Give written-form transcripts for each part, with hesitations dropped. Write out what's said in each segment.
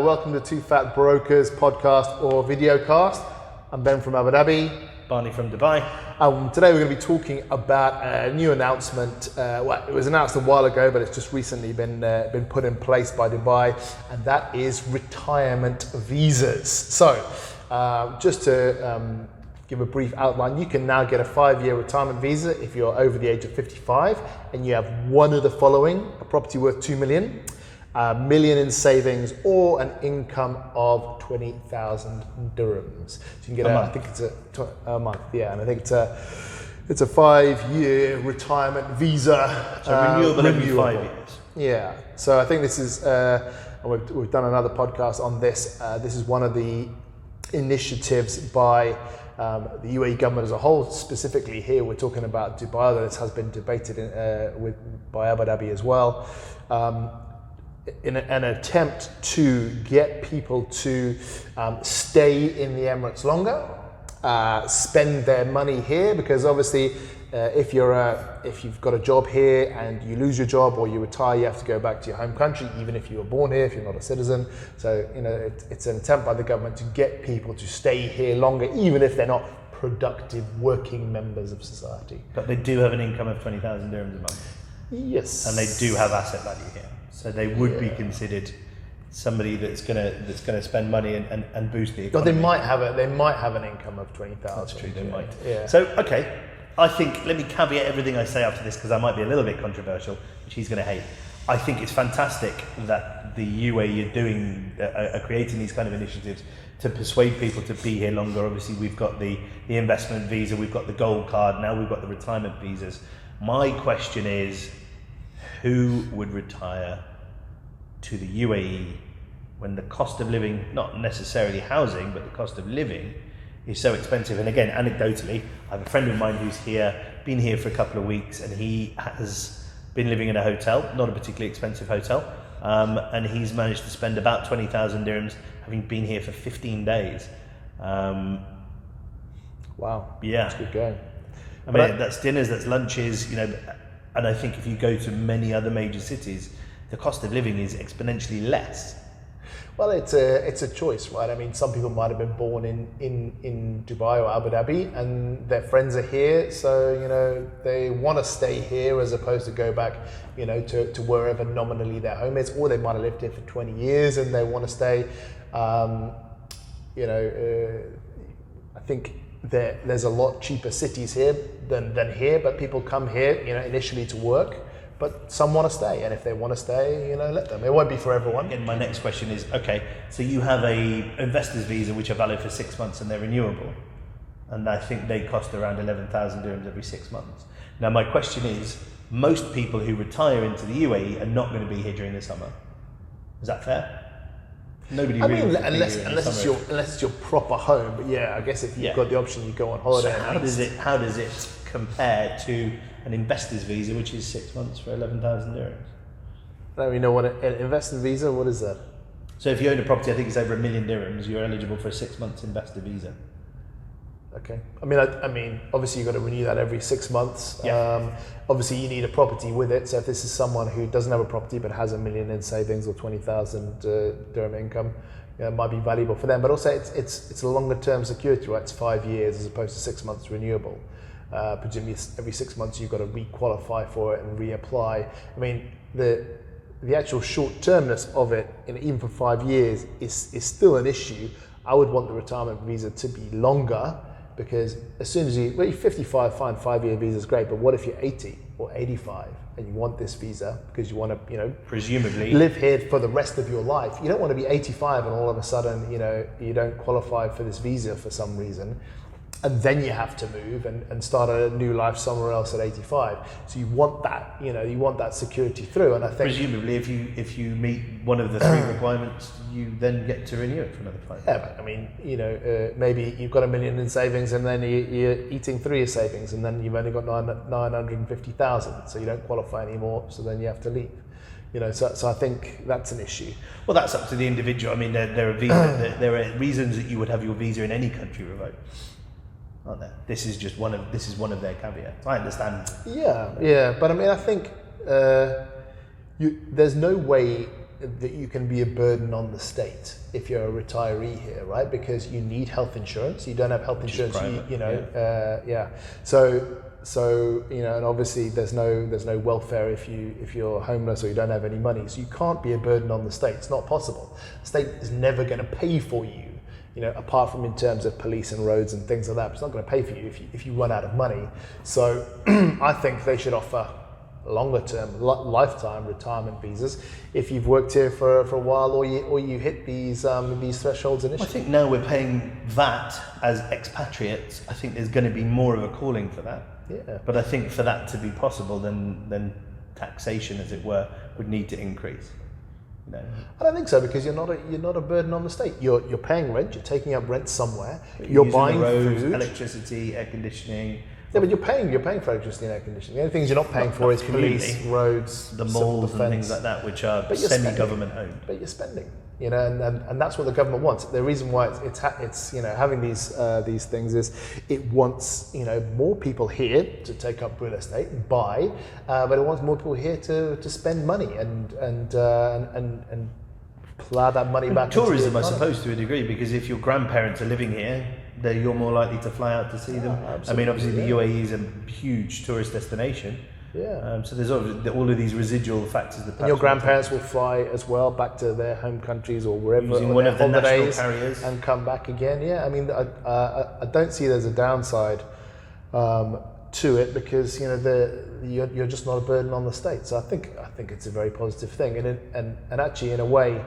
welcome to Two Fat Brokers podcast or videocast. I'm Ben from Abu Dhabi. Barney from Dubai. Today we're going to be talking about a new announcement. It was announced a while ago, but it's just recently been put in place by Dubai, and that is retirement visas. So, just to give a brief outline, you can now get a 5-year retirement visa if you're over the age of 55 and you have one of the following: a property worth 2 million, a million in savings, or an income of 20,000 dirhams. So you can get I think it's a month, yeah, and I think it's a 5-year retirement visa. So renewable every 5 years. Yeah. So I think this is, we've done another podcast on this. This is one of the initiatives by the UAE government as a whole. Specifically here, we're talking about Dubai, although this has been debated by Abu Dhabi as well. In an attempt to get people to stay in the Emirates longer, spend their money here, because obviously if you've got a job here and you lose your job or you retire, you have to go back to your home country, even if you were born here, if you're not a citizen. So it's an attempt by the government to get people to stay here longer, even if they're not productive working members of society. But they do have an income of 20,000 dirhams a month. Yes. And they do have asset value here. So they would be considered somebody that's gonna spend money and boost the economy. But they might have an income of 20,000. That's true, they might. Yeah. So okay, I think, let me caveat everything I say after this, because I might be a little bit controversial, which he's gonna hate. I think it's fantastic that the UAE are creating these kind of initiatives to persuade people to be here longer. Obviously we've got the investment visa, we've got the gold card, now we've got the retirement visas. My question is, who would retire to the UAE when the cost of living, not necessarily housing, but the cost of living is so expensive? And again, anecdotally, I have a friend of mine who's here, been here for a couple of weeks, and he has been living in a hotel, not a particularly expensive hotel, and he's managed to spend about 20,000 dirhams, having been here for 15 days. Wow. Yeah. That's good going. I mean, that's dinners, that's lunches, and I think if you go to many other major cities, the cost of living is exponentially less. Well, it's a choice, right? I mean, some people might have been born in Dubai or Abu Dhabi and their friends are here, so they want to stay here as opposed to go back, to wherever nominally their home is, or they might have lived here for 20 years and they want to stay. I think there's a lot cheaper cities here than here, but people come here, initially to work. But some want to stay, and if they want to stay, let them. It won't be for everyone. Again, my next question is, okay, so you have a investor's visa which are valid for 6 months and they're renewable, and I think they cost around 11,000 dirhams every 6 months. Now my question is, most people who retire into the UAE are not going to be here during the summer. Is that fair? Nobody really wants to unless it's your proper home. But yeah, I guess if you've got the option, you go on holiday. So how does it compare to an investor's visa, which is 6 months for 11,000 dirhams? I don't really know what an investor visa. What is that? So if you own a property, I think it's over 1 million dirhams, you're eligible for a 6 months investor visa. Okay. I mean, obviously you've got to renew that every 6 months. Yeah. Obviously you need a property with it. So if this is someone who doesn't have a property but has 1 million in savings or 20,000 dirham income, it might be valuable for them. But also it's a longer term security, right? It's 5 years as opposed to 6 months renewable. Presumably every 6 months you've got to re-qualify for it and reapply. I mean, the actual short-termness of it, even for 5 years, is still an issue. I would want the retirement visa to be longer, because as soon as you're 55, fine, 5-year visa is great, but what if you're 80 or 85 and you want this visa because you want to, presumably live here for the rest of your life? You don't want to be 85 and all of a sudden, you don't qualify for this visa for some reason, and then you have to move and start a new life somewhere else at 85. So you want that, you want that security through. And I think presumably if you meet one of the 3 requirements, you then get to renew it for another 5 years. Yeah, but I mean, maybe you've got 1 million in savings and then you're eating 3 years savings, and then you've only got 950,000, so you don't qualify anymore. So then you have to leave. So I think that's an issue. Well, that's up to the individual. I mean, there are reasons that you would have your visa in any country revoked, aren't there? This is one of their caveats. I understand. Yeah, but I mean, I think there's no way that you can be a burden on the state if you're a retiree here, right? Because you need health insurance. You don't have health insurance, So and obviously there's no welfare if you're homeless or you don't have any money. So you can't be a burden on the state. It's not possible. The state is never going to pay for you. Apart from in terms of police and roads and things like that, but it's not going to pay for you if you run out of money. So I think they should offer longer term, lifetime retirement visas if you've worked here for a while or you hit these thresholds initially. I think now we're paying VAT as expatriates. I think there's going to be more of a calling for that. Yeah. But I think for that to be possible, then taxation, as it were, would need to increase. I don't think so, because you're not a burden on the state. You're paying rent. You're taking up rent somewhere. You're buying roads, food, electricity, air conditioning. Yeah, but you're paying for electricity and air conditioning. The only things you're not paying for is police, roads, the civil malls, defense, and things like that, which are semi-government owned. But you're spending, and that's what the government wants. The reason why it's having these things is it wants more people here to take up real estate and buy, but it wants more people here to spend money and plow that money back. Tourism, I suppose, to a degree, because if your grandparents are living here, you're more likely to fly out to see them. I mean, obviously, the UAE is a huge tourist destination. Yeah. So there's all of these residual factors that. And your grandparents will fly as well back to their home countries or wherever using one of the national carriers and come back again. Yeah. I mean, I don't see there's a downside to it, because you're just not a burden on the state. So I think it's a very positive thing, and actually in a way,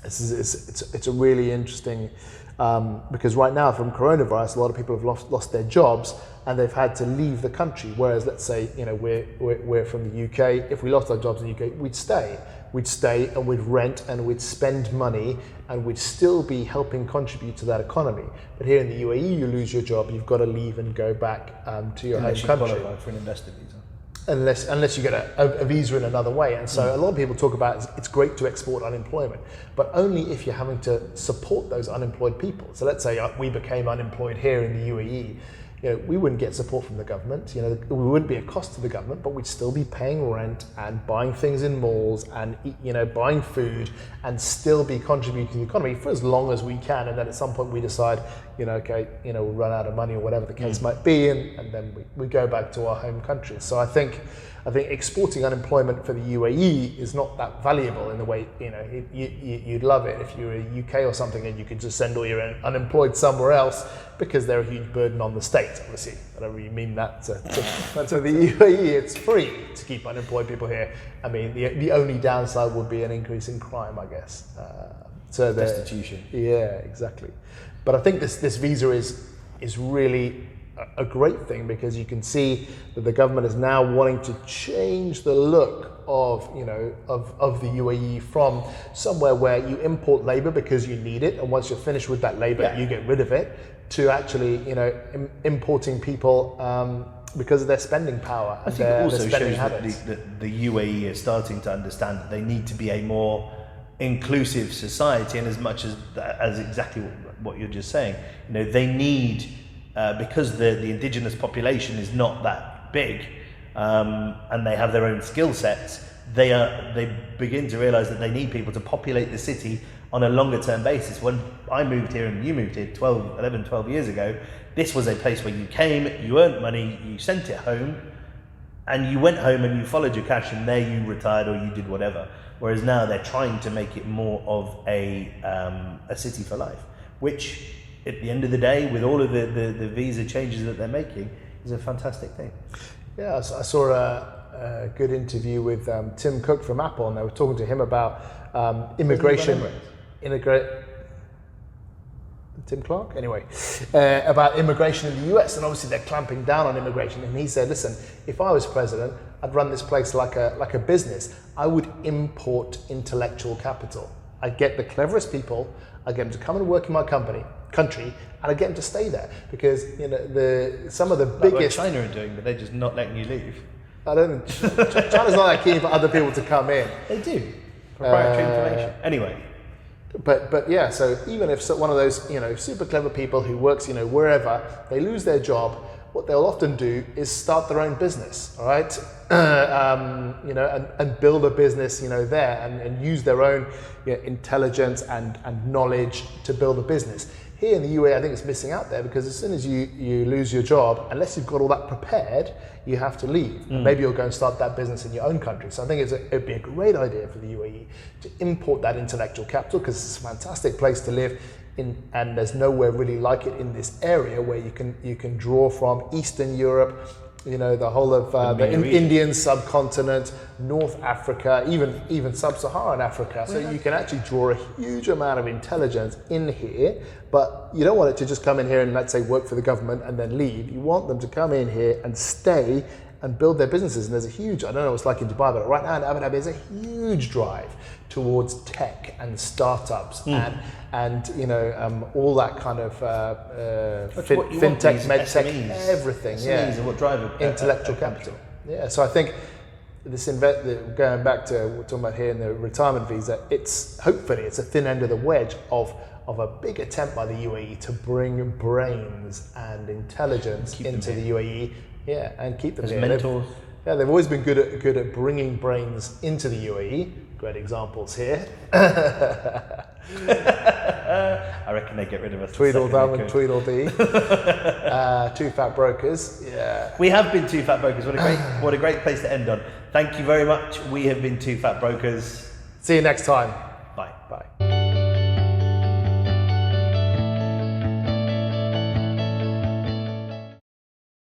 it's a really interesting. Because right now, from coronavirus, a lot of people have lost their jobs and they've had to leave the country. Whereas, let's say, we're from the UK. If we lost our jobs in the UK, we'd stay and we'd rent and we'd spend money and we'd still be helping contribute to that economy. But here in the UAE, you lose your job, you've got to leave and go back to your home country. Qualify for an investor visa. Unless you get a visa in another way. And so a lot of people talk about it's great to export unemployment, but only if you're having to support those unemployed people. So let's say we became unemployed here in the UAE. We wouldn't get support from the government. We wouldn't be a cost to the government, but we'd still be paying rent and buying things in malls and buying food and still be contributing to the economy for as long as we can. And then at some point we decide, we'll run out of money or whatever the case might be, and then we go back to our home countries. So I think exporting unemployment for the UAE is not that valuable in the way, you'd love it if you were a UK or something and you could just send all your unemployed somewhere else, because they're a huge burden on the state. Obviously, I don't really mean that to the UAE. It's free to keep unemployed people here. I mean, the only downside would be an increase in crime, I guess. Destitution. Yeah, exactly. But I think this visa is really a great thing, because you can see that the government is now wanting to change the look of the UAE from somewhere where you import labor because you need it, and once you're finished with that labor, you get rid of it, to actually importing people because of their spending power. I think it also shows that the UAE is starting to understand that they need to be a more inclusive society, and as much as exactly what you're just saying, they need. Because the indigenous population is not that big, and they have their own skill sets, they begin to realise that they need people to populate the city on a longer term basis. When I moved here and you moved here 12 years ago, this was a place where you came, you earned money, you sent it home, and you went home and you followed your cash, and there you retired or you did whatever. Whereas now they're trying to make it more of a city for life, which, at the end of the day, with all of the visa changes that they're making, is a fantastic thing. Yeah, I saw a good interview with Tim Cook from Apple, and they were talking to him about immigration. Tim Clark? Anyway, about immigration in the US, and obviously they're clamping down on immigration. And he said, listen, if I was president, I'd run this place like a business. I would import intellectual capital. I'd get the cleverest people, I'd get them to come and work in my country, and I get them to stay there, because some of the biggest. What China are doing, but they're just not letting you leave. I don't. China's not that keen for other people to come in. They do. Proprietary information. Anyway. But yeah. So even if one of those super clever people who works wherever, they lose their job, what they'll often do is start their own business, all right? And build a business, there and use their own intelligence and knowledge to build a business. Here in the UAE, I think it's missing out there because as soon as you lose your job, unless you've got all that prepared, you have to leave. And maybe you'll go and start that business in your own country. So I think it'd be a great idea for the UAE to import that intellectual capital because it's a fantastic place to live in, and there's nowhere really like it in this area where you can draw from Eastern Europe, the whole of the Indian subcontinent, North Africa, even sub-Saharan Africa. So you can actually draw a huge amount of intelligence in here, but you don't want it to just come in here and, let's say, work for the government and then leave. You want them to come in here and stay and build their businesses. And there's a huge, I don't know what it's like in Dubai, but right now in Abu Dhabi, there's a huge drive towards tech and startups and all that kind of fintech, medtech, everything. SMEs are what drive intellectual capital. Yeah, so I think going back to what we're talking about here in the retirement visa, hopefully it's a thin end of the wedge of a big attempt by the UAE to bring brains and intelligence into the UAE. Yeah, and keep them as here. mentors. They've always been good at bringing brains into the UAE. Great examples here. I reckon they get rid of us. Tweedledum and Tweedledee. Two fat brokers. Yeah. We have been Two Fat Brokers. What a great place to end on. Thank you very much. We have been Two Fat Brokers. See you next time.